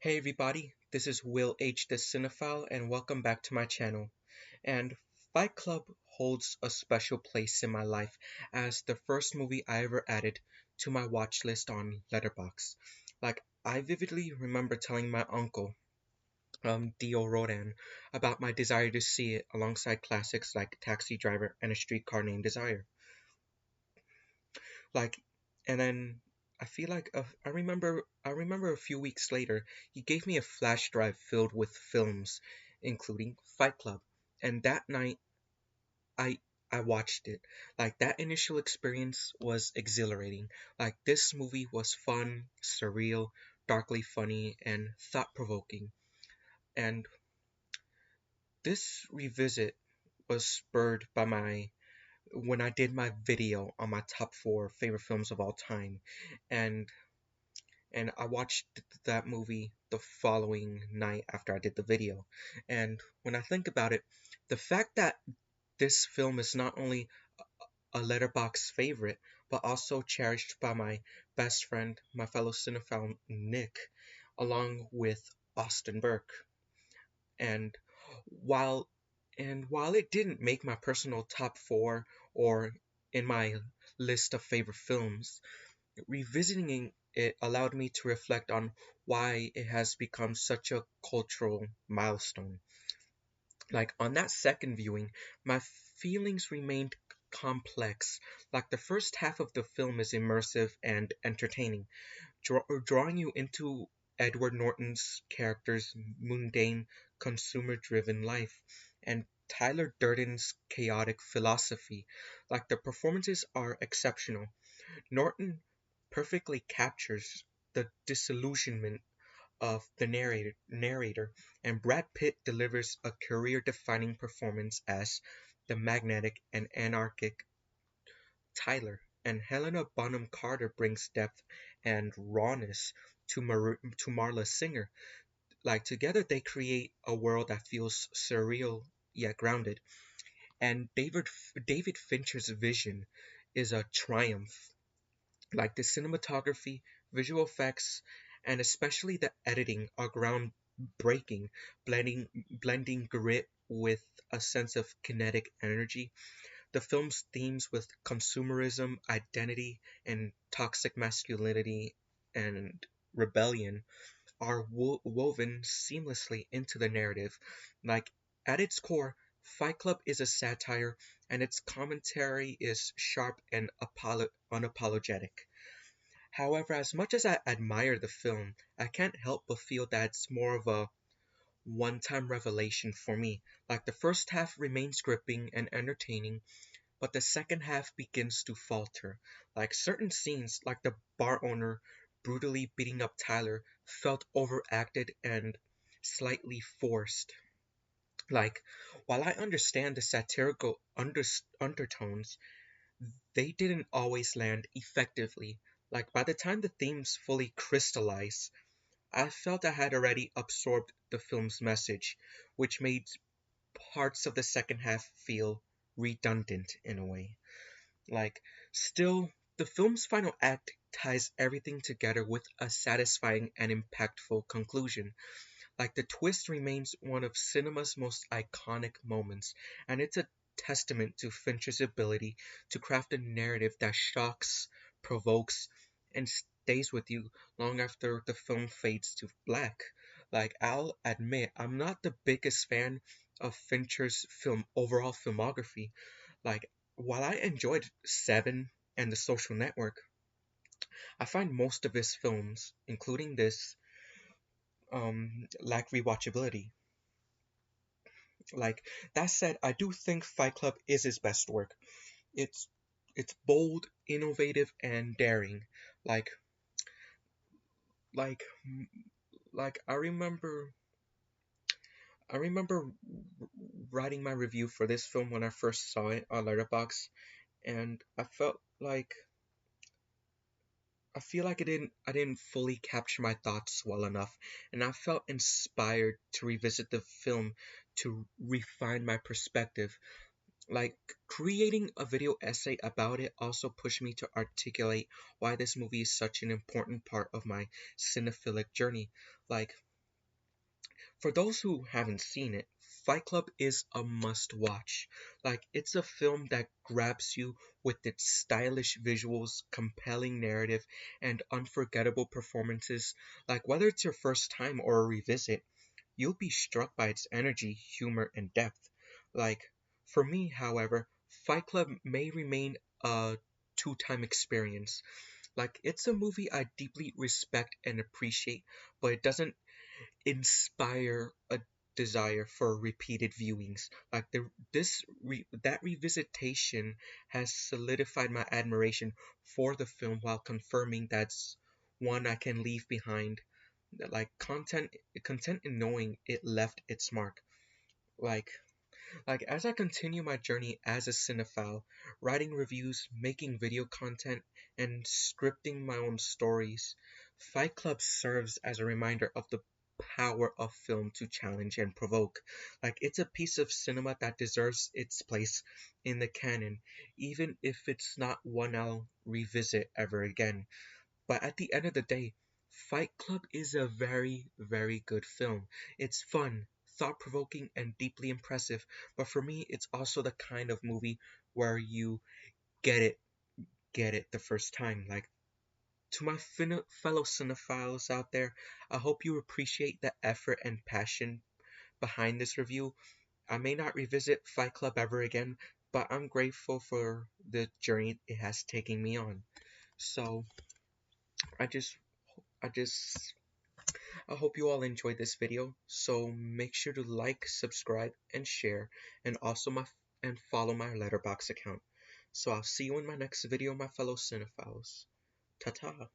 Hey everybody, this is Will H. the Cinephile, and welcome back to my channel. And Fight Club holds a special place in my life as the first movie I ever added to my watch list on Letterboxd. I vividly remember telling my uncle, Dio Rodan, about my desire to see it alongside classics like Taxi Driver and A Streetcar Named Desire. Like, and then I feel like I remember a few weeks later he gave me a flash drive filled with films, including Fight Club, and that night I I watched it. Like that initial experience was exhilarating. Like this movie was fun, surreal, darkly funny, and thought-provoking. And this revisit was spurred by my when I did my video on my top four favorite films of all time, and I watched that movie the following night after I did the video. And when I think about it, the fact that this film is not only a letterbox favorite, but also cherished by my best friend, my fellow cinephile Nick, along with Austin Burke. And while while it didn't make my personal top four or in my list of favorite films, revisiting it allowed me to reflect on why it has become such a cultural milestone. Like on that second viewing, my feelings remained complex. Like the first half of the film is immersive and entertaining, drawing you into Edward Norton's character's mundane, consumer driven life and Tyler Durden's chaotic philosophy. Like the performances are exceptional. Norton perfectly captures the disillusionment of the narrator, and Brad Pitt delivers a career-defining performance as the magnetic and anarchic Tyler, and Helena Bonham Carter brings depth and rawness to Marla Singer. Like together they create a world that feels surreal yet grounded. And David Fincher's vision is a triumph. Like the cinematography, visual effects, and especially the editing are groundbreaking, blending grit with a sense of kinetic energy. The film's themes with consumerism, identity, and toxic masculinity and rebellion are woven seamlessly into the narrative. Like, at its core, Fight Club is a satire, and its commentary is sharp and unapologetic. However, as much as I admire the film, I can't help but feel that it's more of a one time revelation for me. Like, the first half remains gripping and entertaining, but the second half begins to falter. Like, certain scenes, like the bar owner brutally beating up Tyler, felt overacted and slightly forced. Like, while I understand the satirical undertones, they didn't always land effectively. Like, by the time the themes fully crystallized, I felt I had already absorbed the film's message, which made parts of the second half feel redundant in a way. Like, still, the film's final act ties everything together with a satisfying and impactful conclusion. Like, the twist remains one of cinema's most iconic moments, and it's a testament to Fincher's ability to craft a narrative that shocks, provokes, and stays with you long after the film fades to black. Like, I'll admit, I'm not the biggest fan of Fincher's overall filmography. Like, while I enjoyed Seven and The Social Network, I find most of his films, including this, lack rewatchability. Like that said, I do think Fight Club is his best work. It's it's bold, innovative, and daring. Like like like I remember writing my review for this film when I first saw it on Letterboxd, and I feel like I didn't fully capture my thoughts well enough, and I felt inspired to revisit the film to refine my perspective. Like, creating a video essay about it also pushed me to articulate why this movie is such an important part of my cinephilic journey. Like, For those who haven't seen it, Fight Club is a must watch. Like, it's a film that grabs you with its stylish visuals, compelling narrative, and unforgettable performances. Like, whether it's your first time or a revisit, you'll be struck by its energy, humor, and depth. Like, for me, however, Fight Club may remain a two-time experience. Like, it's a movie I deeply respect and appreciate, but it doesn't inspire a desire for repeated viewings. Like that revisitation has solidified my admiration for the film while confirming that's one I can leave behind. Like content in knowing it left its mark. Like as I continue my journey as a cinephile, writing reviews, making video content, and scripting my own stories, Fight Club serves as a reminder of the power of film to challenge and provoke. Like, it's a piece of cinema that deserves its place in the canon, even if it's not one I'll revisit ever again. But at the end of the day, Fight Club is a very, very good film. It's fun, thought provoking, and deeply impressive. But for me, it's also the kind of movie where you get it, get it the first time. Like, to my fellow cinephiles out there, I hope you appreciate the effort and passion behind this review. I may not revisit Fight Club ever again, but I'm grateful for the journey it has taken me on. So, I just I just I hope you all enjoyed this video, so make sure to like, subscribe, and share, and also and follow my letterbox account. So I'll see you in my next video, my fellow cinephiles. Ta-ta!